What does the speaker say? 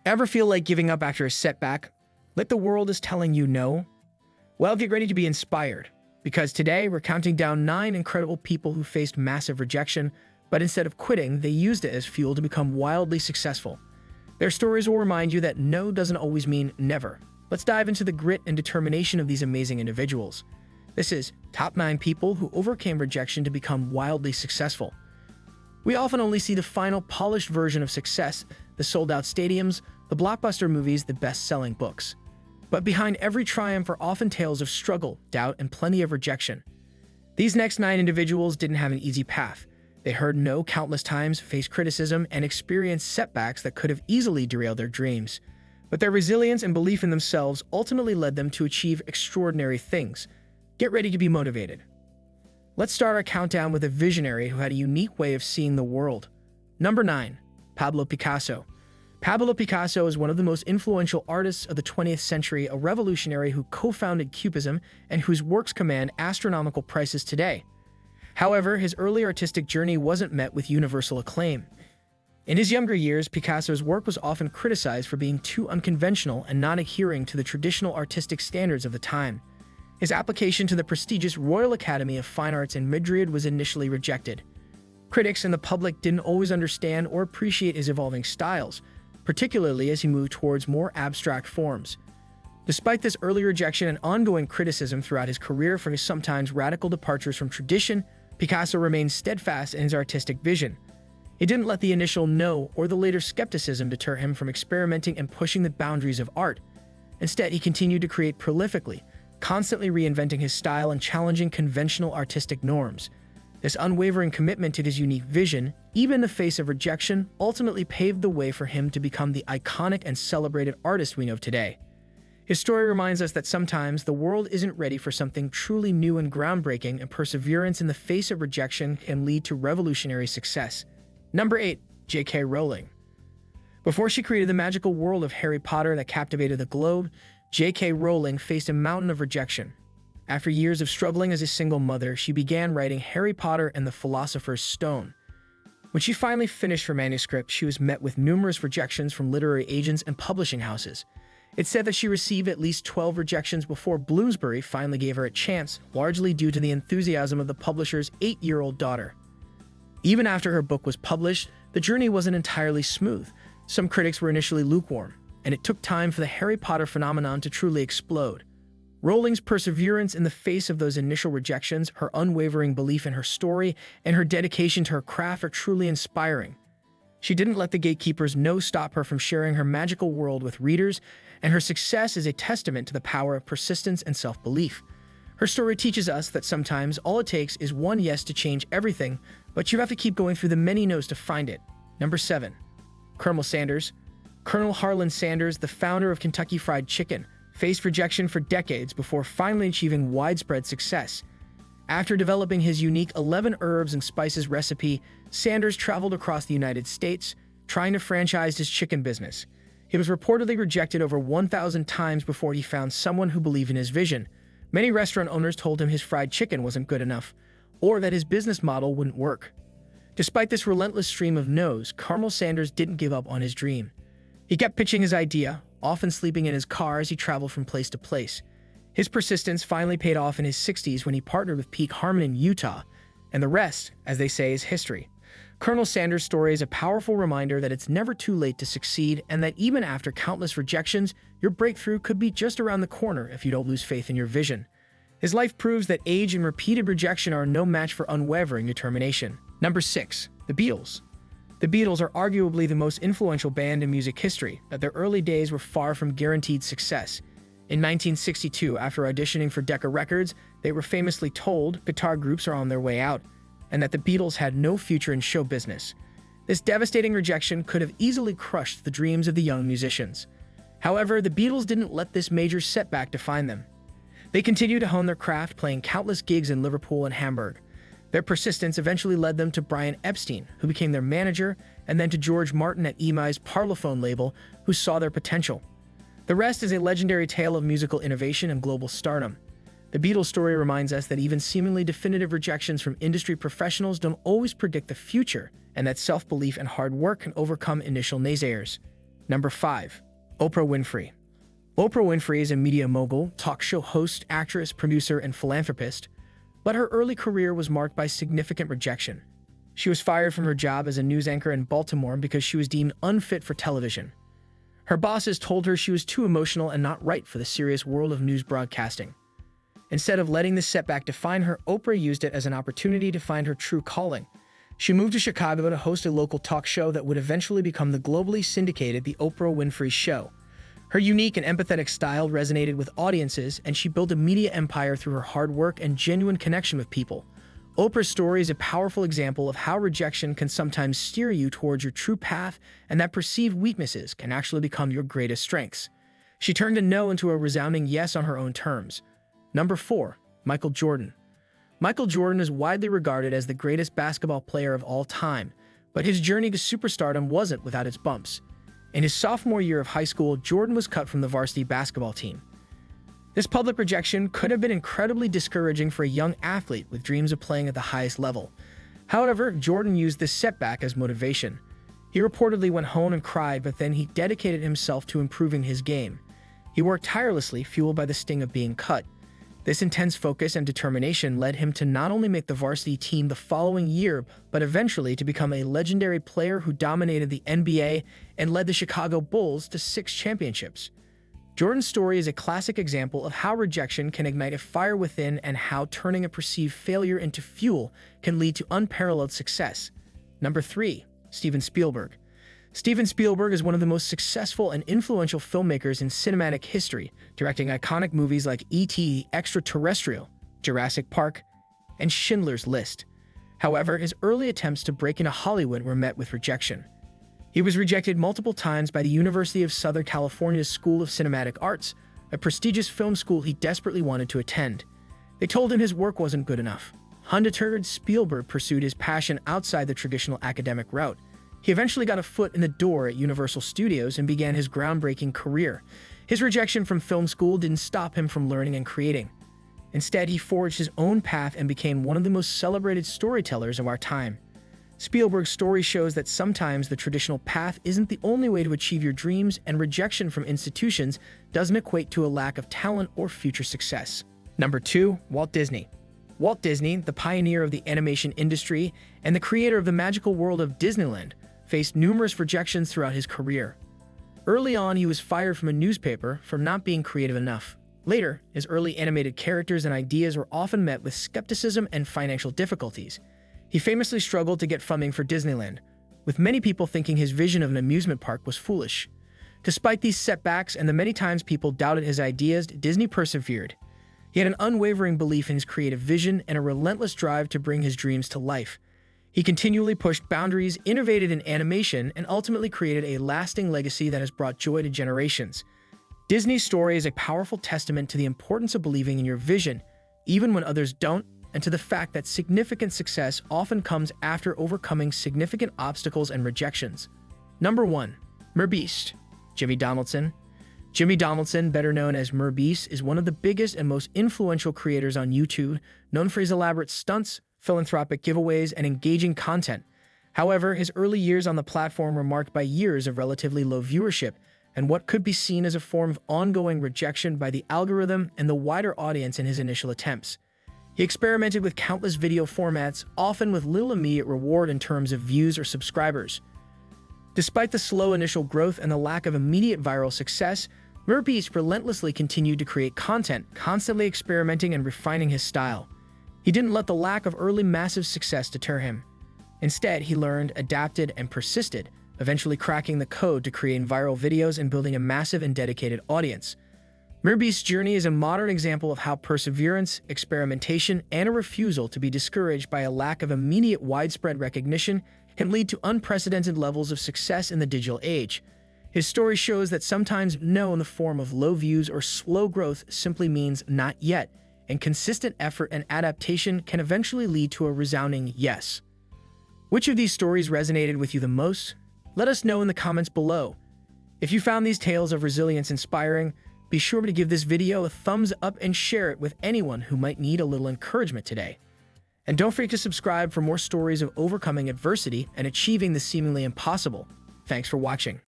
Ever feel like giving up after a setback? Like the world is telling you no? Well, get ready to be inspired, because today we're counting down 9 incredible people who faced massive rejection, but instead of quitting, they used it as fuel to become wildly successful. Their stories will remind you that no doesn't always mean never. Let's dive into the grit and determination of these amazing individuals. This is Top 9 People Who Overcame Rejection to Become Wildly Successful. We often only see the final polished version of success, the sold-out stadiums, the blockbuster movies, the best-selling books. But behind every triumph are often tales of struggle, doubt, and plenty of rejection. These next 9 individuals didn't have an easy path. They heard no countless times, faced criticism, and experienced setbacks that could have easily derailed their dreams. But their resilience and belief in themselves ultimately led them to achieve extraordinary things. Get ready to be motivated. Let's start our countdown with a visionary who had a unique way of seeing the world. Number 9. Pablo Picasso. Pablo Picasso is one of the most influential artists of the 20th century, a revolutionary who co-founded Cubism and whose works command astronomical prices today. However, his early artistic journey wasn't met with universal acclaim. In his younger years, Picasso's work was often criticized for being too unconventional and not adhering to the traditional artistic standards of the time. His application to the prestigious Royal Academy of Fine Arts in Madrid was initially rejected. Critics and the public didn't always understand or appreciate his evolving styles, particularly as he moved towards more abstract forms. Despite this early rejection and ongoing criticism throughout his career for his sometimes radical departures from tradition, Picasso remained steadfast in his artistic vision. He didn't let the initial no or the later skepticism deter him from experimenting and pushing the boundaries of art. Instead, he continued to create prolifically, constantly reinventing his style and challenging conventional artistic norms. This unwavering commitment to his unique vision, even in the face of rejection, ultimately paved the way for him to become the iconic and celebrated artist we know today. His story reminds us that sometimes the world isn't ready for something truly new and groundbreaking, and perseverance in the face of rejection can lead to revolutionary success. Number 8. J.K. Rowling. Before she created the magical world of Harry Potter that captivated the globe, J.K. Rowling faced a mountain of rejection. After years of struggling as a single mother, she began writing Harry Potter and the Philosopher's Stone. When she finally finished her manuscript, she was met with numerous rejections from literary agents and publishing houses. It's said that she received at least 12 rejections before Bloomsbury finally gave her a chance, largely due to the enthusiasm of the publisher's 8-year-old daughter. Even after her book was published, the journey wasn't entirely smooth. Some critics were initially lukewarm, and it took time for the Harry Potter phenomenon to truly explode. Rowling's perseverance in the face of those initial rejections, her unwavering belief in her story, and her dedication to her craft are truly inspiring. She didn't let the gatekeepers stop her from sharing her magical world with readers, and her success is a testament to the power of persistence and self-belief. Her story teaches us that sometimes all it takes is one yes to change everything, but you have to keep going through the many no's to find it. Number 7. Colonel Sanders. Colonel Harlan Sanders, the founder of Kentucky Fried Chicken, faced rejection for decades before finally achieving widespread success. After developing his unique 11 herbs and spices recipe, Sanders traveled across the United States, trying to franchise his chicken business. He was reportedly rejected over 1,000 times before he found someone who believed in his vision. Many restaurant owners told him his fried chicken wasn't good enough, or that his business model wouldn't work. Despite this relentless stream of no's, Colonel Sanders didn't give up on his dream. He kept pitching his idea, often sleeping in his car as he traveled from place to place. His persistence finally paid off in his 60s when he partnered with Peak Harmon in Utah, and the rest, as they say, is history. Colonel Sanders' story is a powerful reminder that it's never too late to succeed, and that even after countless rejections, your breakthrough could be just around the corner if you don't lose faith in your vision. His life proves that age and repeated rejection are no match for unwavering determination. Number 6. The Beatles. The Beatles are arguably the most influential band in music history, but their early days were far from guaranteed success. In 1962, after auditioning for Decca Records, they were famously told guitar groups are on their way out, and that the Beatles had no future in show business. This devastating rejection could have easily crushed the dreams of the young musicians. However, the Beatles didn't let this major setback define them. They continued to hone their craft, playing countless gigs in Liverpool and Hamburg. Their persistence eventually led them to Brian Epstein, who became their manager, and then to George Martin at EMI's Parlophone label, who saw their potential. The rest is a legendary tale of musical innovation and global stardom. The Beatles story reminds us that even seemingly definitive rejections from industry professionals don't always predict the future, and that self-belief and hard work can overcome initial naysayers. Number 5. Oprah Winfrey. Oprah Winfrey is a media mogul, talk show host, actress, producer, and philanthropist, but her early career was marked by significant rejection. She was fired from her job as a news anchor in Baltimore because she was deemed unfit for television. Her bosses told her she was too emotional and not right for the serious world of news broadcasting. Instead of letting this setback define her, Oprah used it as an opportunity to find her true calling. She moved to Chicago to host a local talk show that would eventually become the globally syndicated The Oprah Winfrey Show. Her unique and empathetic style resonated with audiences, and she built a media empire through her hard work and genuine connection with people. Oprah's story is a powerful example of how rejection can sometimes steer you towards your true path, and that perceived weaknesses can actually become your greatest strengths. She turned a no into a resounding yes on her own terms. Number 4. Michael Jordan. Michael Jordan is widely regarded as the greatest basketball player of all time, but his journey to superstardom wasn't without its bumps. In his sophomore year of high school, Jordan was cut from the varsity basketball team. This public rejection could have been incredibly discouraging for a young athlete with dreams of playing at the highest level. However, Jordan used this setback as motivation. He reportedly went home and cried, but then he dedicated himself to improving his game. He worked tirelessly, fueled by the sting of being cut. This intense focus and determination led him to not only make the varsity team the following year, but eventually to become a legendary player who dominated the NBA and led the Chicago Bulls to 6 championships. Jordan's story is a classic example of how rejection can ignite a fire within and how turning a perceived failure into fuel can lead to unparalleled success. Number 3. Steven Spielberg. Steven Spielberg is one of the most successful and influential filmmakers in cinematic history, directing iconic movies like E.T. Extraterrestrial, Jurassic Park, and Schindler's List. However, his early attempts to break into Hollywood were met with rejection. He was rejected multiple times by the University of Southern California's School of Cinematic Arts, a prestigious film school he desperately wanted to attend. They told him his work wasn't good enough. Undeterred, Spielberg pursued his passion outside the traditional academic route. He eventually got a foot in the door at Universal Studios and began his groundbreaking career. His rejection from film school didn't stop him from learning and creating. Instead, he forged his own path and became one of the most celebrated storytellers of our time. Spielberg's story shows that sometimes the traditional path isn't the only way to achieve your dreams, and rejection from institutions doesn't equate to a lack of talent or future success. Number 2. Walt Disney. Walt Disney, the pioneer of the animation industry and the creator of the magical world of Disneyland, faced numerous rejections throughout his career. Early on, he was fired from a newspaper for not being creative enough. Later, his early animated characters and ideas were often met with skepticism and financial difficulties. He famously struggled to get funding for Disneyland, with many people thinking his vision of an amusement park was foolish. Despite these setbacks and the many times people doubted his ideas, Disney persevered. He had an unwavering belief in his creative vision and a relentless drive to bring his dreams to life. He continually pushed boundaries, innovated in animation, and ultimately created a lasting legacy that has brought joy to generations. Disney's story is a powerful testament to the importance of believing in your vision, even when others don't, and to the fact that significant success often comes after overcoming significant obstacles and rejections. Number 1. MrBeast. Jimmy Donaldson. Jimmy Donaldson, better known as MrBeast, is one of the biggest and most influential creators on YouTube, known for his elaborate stunts, philanthropic giveaways, and engaging content. However, his early years on the platform were marked by years of relatively low viewership and what could be seen as a form of ongoing rejection by the algorithm and the wider audience in his initial attempts. He experimented with countless video formats, often with little immediate reward in terms of views or subscribers. Despite the slow initial growth and the lack of immediate viral success, MrBeast relentlessly continued to create content, constantly experimenting and refining his style. He didn't let the lack of early massive success deter him. Instead, he learned, adapted, and persisted, eventually cracking the code to create viral videos and building a massive and dedicated audience. MrBeast's journey is a modern example of how perseverance, experimentation, and a refusal to be discouraged by a lack of immediate widespread recognition can lead to unprecedented levels of success in the digital age. His story shows that sometimes no in the form of low views or slow growth simply means not yet, and consistent effort and adaptation can eventually lead to a resounding yes. Which of these stories resonated with you the most? Let us know in the comments below. If you found these tales of resilience inspiring, be sure to give this video a thumbs up and share it with anyone who might need a little encouragement today. And don't forget to subscribe for more stories of overcoming adversity and achieving the seemingly impossible. Thanks for watching.